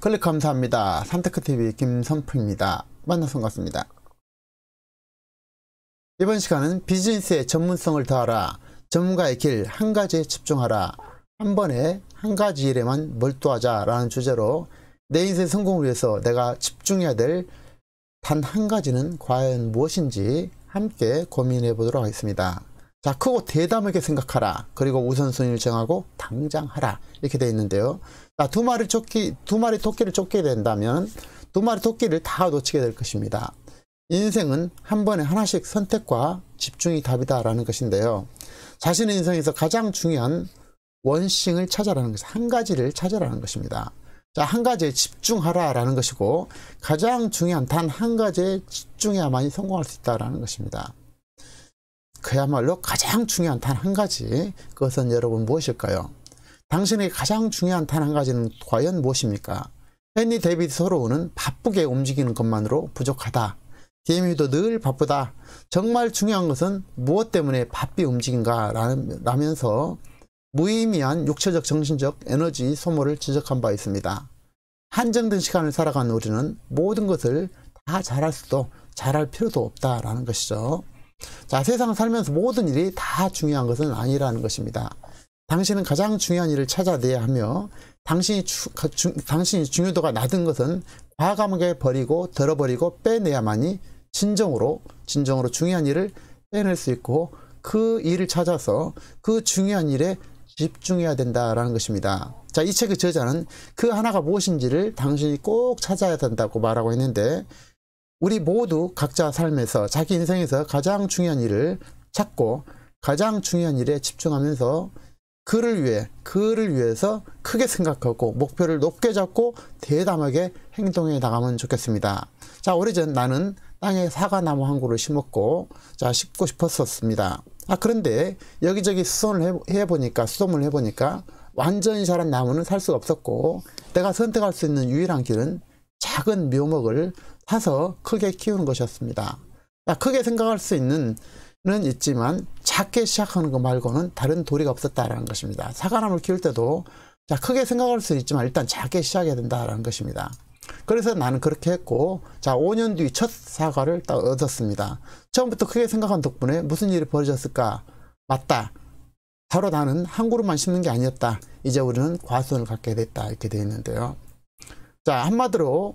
클릭 감사합니다. 산테크TV 김선프입니다. 만나서 반갑습니다. 이번 시간은 비즈니스의 전문성을 더하라. 전문가의 길 한 가지에 집중하라. 한 번에 한 가지 일에만 몰두하자 라는 주제로 내 인생 성공을 위해서 내가 집중해야 될 단 한 가지는 과연 무엇인지 함께 고민해 보도록 하겠습니다. 자, 크고 대담하게 생각하라. 그리고 우선순위를 정하고 당장 하라. 이렇게 되어 있는데요. 자, 두 마리 토끼를 쫓게 된다면 두 마리 토끼를 다 놓치게 될 것입니다. 인생은 한 번에 하나씩 선택과 집중이 답이다 라는 것인데요. 자신의 인생에서 가장 중요한 원싱을 찾아라는 것, 한 가지를 찾아라는 것입니다. 자, 한 가지에 집중하라 라는 것이고, 가장 중요한 단 한 가지에 집중해야만이 성공할 수 있다라는 것입니다. 그야말로 가장 중요한 단 한 가지, 그것은 여러분 무엇일까요? 당신에게 가장 중요한 단 한 가지는 과연 무엇입니까? 헨리 데이비드 소로우는 바쁘게 움직이는 것만으로 부족하다. DMU도 늘 바쁘다. 정말 중요한 것은 무엇 때문에 바삐 움직인가 라면서 무의미한 육체적 정신적 에너지 소모를 지적한 바 있습니다. 한정된 시간을 살아가는 우리는 모든 것을 다 잘할 수도 잘할 필요도 없다라는 것이죠. 자, 세상 살면서 모든 일이 다 중요한 것은 아니라는 것입니다. 당신은 가장 중요한 일을 찾아내야 하며 당신이 중요도가 낮은 것은 과감하게 버리고 덜어버리고 빼내야만이 진정으로 중요한 일을 빼낼 수 있고 그 일을 찾아서 그 중요한 일에 집중해야 된다라는 것입니다. 자, 이 책의 저자는 그 하나가 무엇인지를 당신이 꼭 찾아야 된다고 말하고 있는데, 우리 모두 각자 삶에서 자기 인생에서 가장 중요한 일을 찾고 가장 중요한 일에 집중하면서 그를 위해서 크게 생각하고 목표를 높게 잡고 대담하게 행동해 나가면 좋겠습니다. 자, 오래전 나는 땅에 사과나무 한 그루를 심고 싶었습니다. 그런데 여기저기 수소문을 해보니까 완전히 자란 나무는 살 수가 없었고, 내가 선택할 수 있는 유일한 길은 작은 묘목을 사서 크게 키우는 것이었습니다. 크게 생각할 수 있지만 작게 시작하는 것 말고는 다른 도리가 없었다라는 것입니다. 사과나무를 키울 때도 크게 생각할 수 있지만 일단 작게 시작해야 된다라는 것입니다. 그래서 나는 그렇게 했고, 5년 뒤 첫 사과를 딱 얻었습니다. 처음부터 크게 생각한 덕분에 무슨 일이 벌어졌을까? 맞다. 바로 나는 한 그루만 심는 게 아니었다. 이제 우리는 과수원을 갖게 됐다. 이렇게 되어 있는데요. 자, 한마디로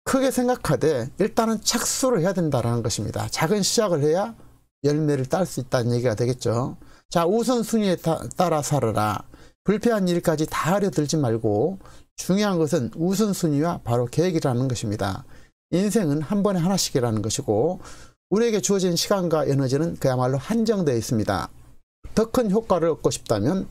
크게 생각하되 일단은 착수를 해야 된다는 것입니다. 작은 시작을 해야 열매를 딸 수 있다는 얘기가 되겠죠. 자, 우선순위에 따라 살아라. 불필요한 일까지 다 하려 들지 말고 중요한 것은 우선순위와 바로 계획이라는 것입니다. 인생은 한 번에 하나씩이라는 것이고 우리에게 주어진 시간과 에너지는 그야말로 한정되어 있습니다. 더 큰 효과를 얻고 싶다면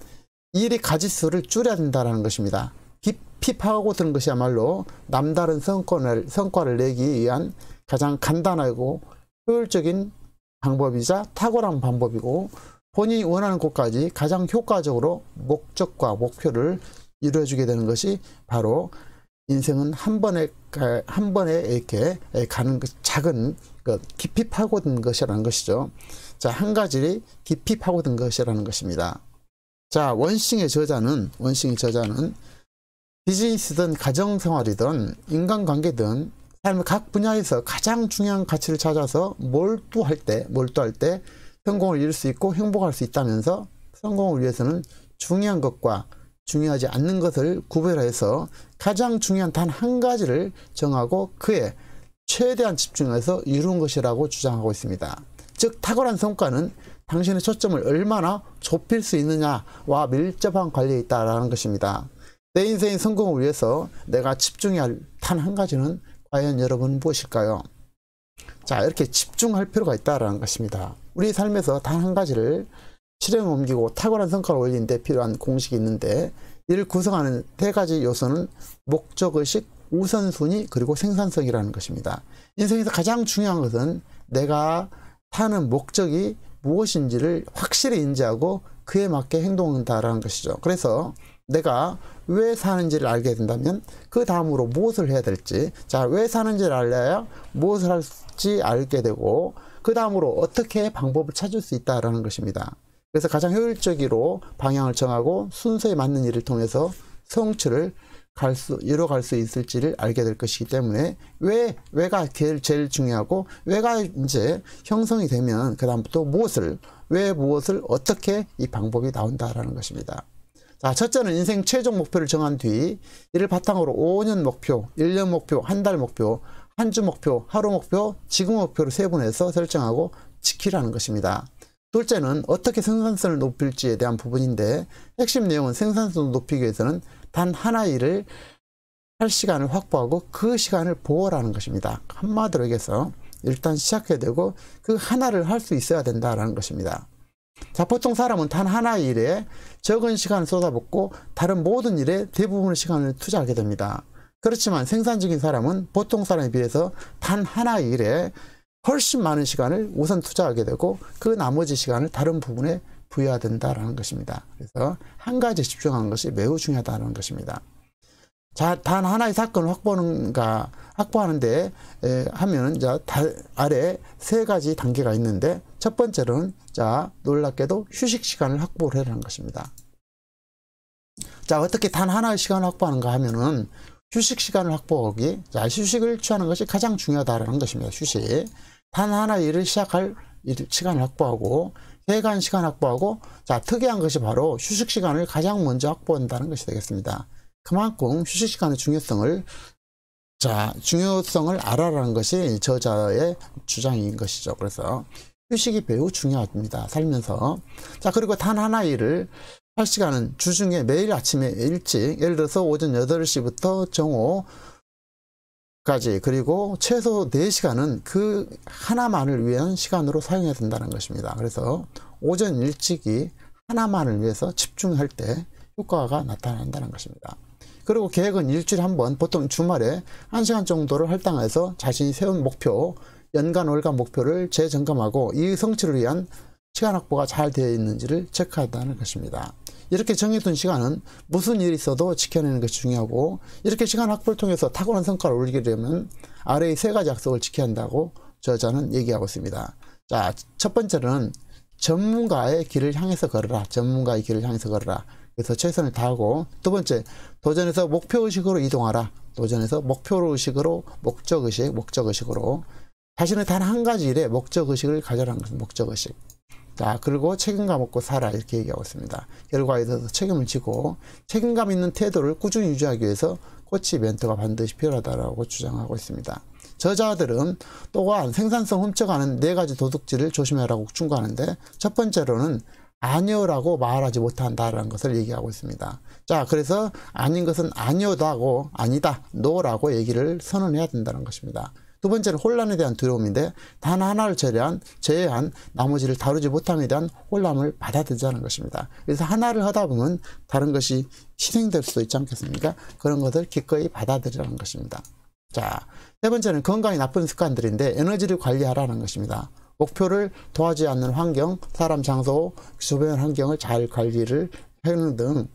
일의 가지수를 줄여야 된다는 것입니다. 깊이 파고드는 것이야말로 남다른 성과를 내기 위한 가장 간단하고 효율적인 방법이자 탁월한 방법이고, 본인이 원하는 곳까지 가장 효과적으로 목적과 목표를 이루어주게 되는 것이 바로 인생은 한 번에 이렇게 가는 작은 깊이 파고든 것이라는 것이죠. 자, 한 가지 깊이 파고든 것이라는 것입니다. 자, 원싱의 저자는 비즈니스든 가정생활이든 인간관계든 삶의 각 분야에서 가장 중요한 가치를 찾아서 몰두할 때 성공을 이룰 수 있고 행복할 수 있다면서 성공을 위해서는 중요한 것과 중요하지 않는 것을 구별해서 가장 중요한 단 한 가지를 정하고 그에 최대한 집중해서 이룬 것이라고 주장하고 있습니다. 즉, 탁월한 성과는 당신의 초점을 얼마나 좁힐 수 있느냐와 밀접한 관련이 있다는 것입니다. 내 인생의 성공을 위해서 내가 집중해야 할 단 한 가지는 과연 여러분 무엇일까요? 자, 이렇게 집중할 필요가 있다는 것입니다. 우리 삶에서 단 한 가지를 실행에 옮기고 탁월한 성과를 올리는 데 필요한 공식이 있는데, 이를 구성하는 세 가지 요소는 목적의식, 우선순위, 그리고 생산성이라는 것입니다. 인생에서 가장 중요한 것은 내가 사는 목적이 무엇인지를 확실히 인지하고 그에 맞게 행동한다라는 것이죠. 그래서 내가 왜 사는지를 알게 된다면 그 다음으로 무엇을 해야 될지, 왜 사는지를 알아야 무엇을 할지 알게 되고 그 다음으로 어떻게 방법을 찾을 수 있다라는 것입니다. 그래서 가장 효율적으로 방향을 정하고 순서에 맞는 일을 통해서 성취를 이뤄갈 수 있을지를 알게 될 것이기 때문에 왜가 제일 중요하고 왜가 이제 형성이 되면 그 다음부터 무엇을 어떻게 이 방법이 나온다라는 것입니다. 자, 첫째는 인생 최종 목표를 정한 뒤 이를 바탕으로 5년 목표, 1년 목표, 한 달 목표, 한 주 목표, 하루 목표, 지구 목표를 세분해서 설정하고 지키라는 것입니다. 둘째는 어떻게 생산성을 높일지에 대한 부분인데 핵심 내용은 생산성을 높이기 위해서는 단 하나의 일을 할 시간을 확보하고 그 시간을 보호라는 것입니다. 한마디로 얘기해서 일단 시작해야 되고 그 하나를 할 수 있어야 된다라는 것입니다. 자, 보통 사람은 단 하나의 일에 적은 시간을 쏟아붓고 다른 모든 일에 대부분의 시간을 투자하게 됩니다. 그렇지만 생산적인 사람은 보통 사람에 비해서 단 하나의 일에 훨씬 많은 시간을 우선 투자하게 되고 그 나머지 시간을 다른 부분에 부여해야 된다는 것입니다. 그래서 한 가지에 집중하는 것이 매우 중요하다는 것입니다. 자, 단 하나의 사건을 확보하는데 하면 아래 세 가지 단계가 있는데 첫 번째로는 놀랍게도 휴식 시간을 확보를 해라는 것입니다. 자, 어떻게 단 하나의 시간을 확보하는가 하면은 휴식 시간을 확보하기, 휴식을 취하는 것이 가장 중요하다는 것입니다. 휴식. 단 하나의 일을 시작할 시간을 확보하고 계획한 시간 확보하고 특이한 것이 바로 휴식 시간을 가장 먼저 확보한다는 것이 되겠습니다. 그만큼 휴식 시간의 중요성을 알아라는 것이 저자의 주장인 것이죠. 그래서 휴식이 매우 중요합니다. 살면서. 그리고 단 하나의 일을 할 시간은 주중에 매일 아침에 일찍, 예를 들어서 오전 8시부터 정오까지, 그리고 최소 4시간은 그 하나만을 위한 시간으로 사용해야 된다는 것입니다. 그래서 오전 일찍이 하나만을 위해서 집중할 때 효과가 나타난다는 것입니다. 그리고 계획은 일주일에 한 번, 보통 주말에 1시간 정도를 할당해서 자신이 세운 목표, 연간, 월간 목표를 재점검하고 이 성취를 위한 시간 확보가 잘 되어 있는지를 체크한다는 것입니다. 이렇게 정해둔 시간은 무슨 일이 있어도 지켜내는 것이 중요하고 이렇게 시간 확보를 통해서 탁월한 성과를 올리려면 아래의 세 가지 약속을 지켜야 한다고 저자는 얘기하고 있습니다. 자, 첫 번째는 전문가의 길을 향해서 걸어라. 전문가의 길을 향해서 걸어라. 그래서 최선을 다하고, 두 번째, 도전에서 목표의식으로 이동하라. 도전에서 목표의식으로, 목적의식으로 자신의 단 한 가지 일에 목적의식을 가져라는 것입니다. 목적의식. 자, 그리고 책임감 없고 살아, 이렇게 얘기하고 있습니다. 결과에 대해서 책임을 지고 책임감 있는 태도를 꾸준히 유지하기 위해서 코치, 멘토가 반드시 필요하다고 주장하고 있습니다. 저자들은 또한 생산성 훔쳐가는 4가지 도둑질을 조심해라고 충고하는데 첫 번째로는 아니요라고 말하지 못한다라는 것을 얘기하고 있습니다. 자, 그래서 아닌 것은 아니요다고, 아니다, 노라고 얘기를 선언해야 된다는 것입니다. 두 번째는 혼란에 대한 두려움인데 단 하나를 제외한 나머지를 다루지 못함에 대한 혼란을 받아들이자는 것입니다. 그래서 하나를 하다 보면 다른 것이 희생될 수도 있지 않겠습니까? 그런 것을 기꺼이 받아들이라는 것입니다. 자, 세 번째는 건강이 나쁜 습관들인데 에너지를 관리하라는 것입니다. 목표를 도와주지 않는 환경, 사람, 장소, 주변 환경을 잘 관리를 하는 등,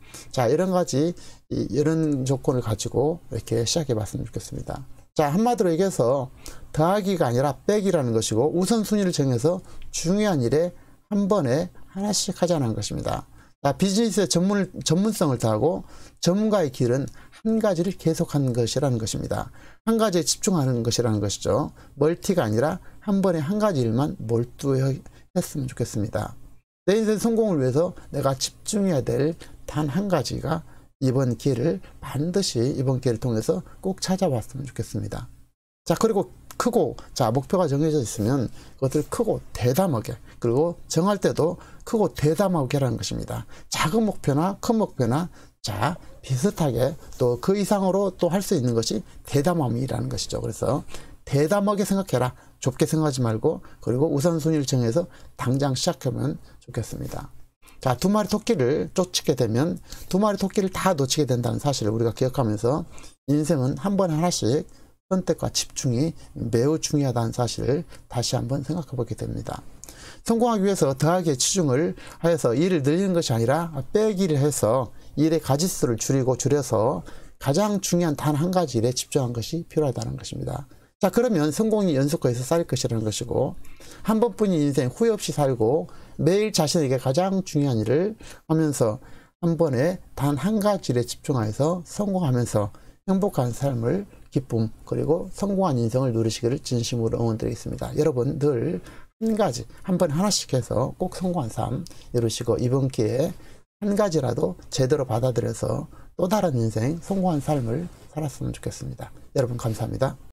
이런 조건을 가지고 이렇게 시작해 봤으면 좋겠습니다. 자, 한마디로 얘기해서 더하기가 아니라 빼기라는 것이고 우선순위를 정해서 중요한 일에 한 번에 하나씩 하자는 것입니다. 자, 비즈니스의 전문성을 다하고 전문가의 길은 한 가지를 계속하는 것이라는 것입니다. 한 가지에 집중하는 것이라는 것이죠. 멀티가 아니라 한 번에 한 가지 일만 몰두했으면 좋겠습니다. 내 인생 성공을 위해서 내가 집중해야 될 단 한 가지가 이번 기회를 통해서 꼭 찾아봤으면 좋겠습니다. 자, 그리고 크고, 목표가 정해져 있으면 그것을 크고 대담하게, 그리고 정할 때도 크고 대담하게 하라는 것입니다. 작은 목표나 큰 목표나 비슷하게 또 그 이상으로 또 할 수 있는 것이 대담함이라는 것이죠. 그래서 대담하게 생각해라. 좁게 생각하지 말고, 그리고 우선순위를 정해서 당장 시작하면 좋겠습니다. 자, 2마리 토끼를 쫓게 되면 2마리 토끼를 다 놓치게 된다는 사실을 우리가 기억하면서 인생은 한 번에 하나씩 선택과 집중이 매우 중요하다는 사실을 다시 한번 생각해 보게 됩니다. 성공하기 위해서 더하기에 치중을 하여서 일을 늘리는 것이 아니라 빼기를 해서 일의 가지수를 줄여서 가장 중요한 단 한 가지 일에 집중한 것이 필요하다는 것입니다. 자, 그러면 성공이 연속해서 쌓일 것이라는 것이고 한 번뿐인 인생 후회 없이 살고 매일 자신에게 가장 중요한 일을 하면서 한 번에 단 한 가지 일에 집중하여서 성공하면서 행복한 삶을, 기쁨, 그리고 성공한 인생을 누리시기를 진심으로 응원드리겠습니다. 여러분 늘 한 가지, 한 번에 하나씩 해서 꼭 성공한 삶 이루시고 이번 기회에 한 가지라도 제대로 받아들여서 또 다른 인생, 성공한 삶을 살았으면 좋겠습니다. 여러분 감사합니다.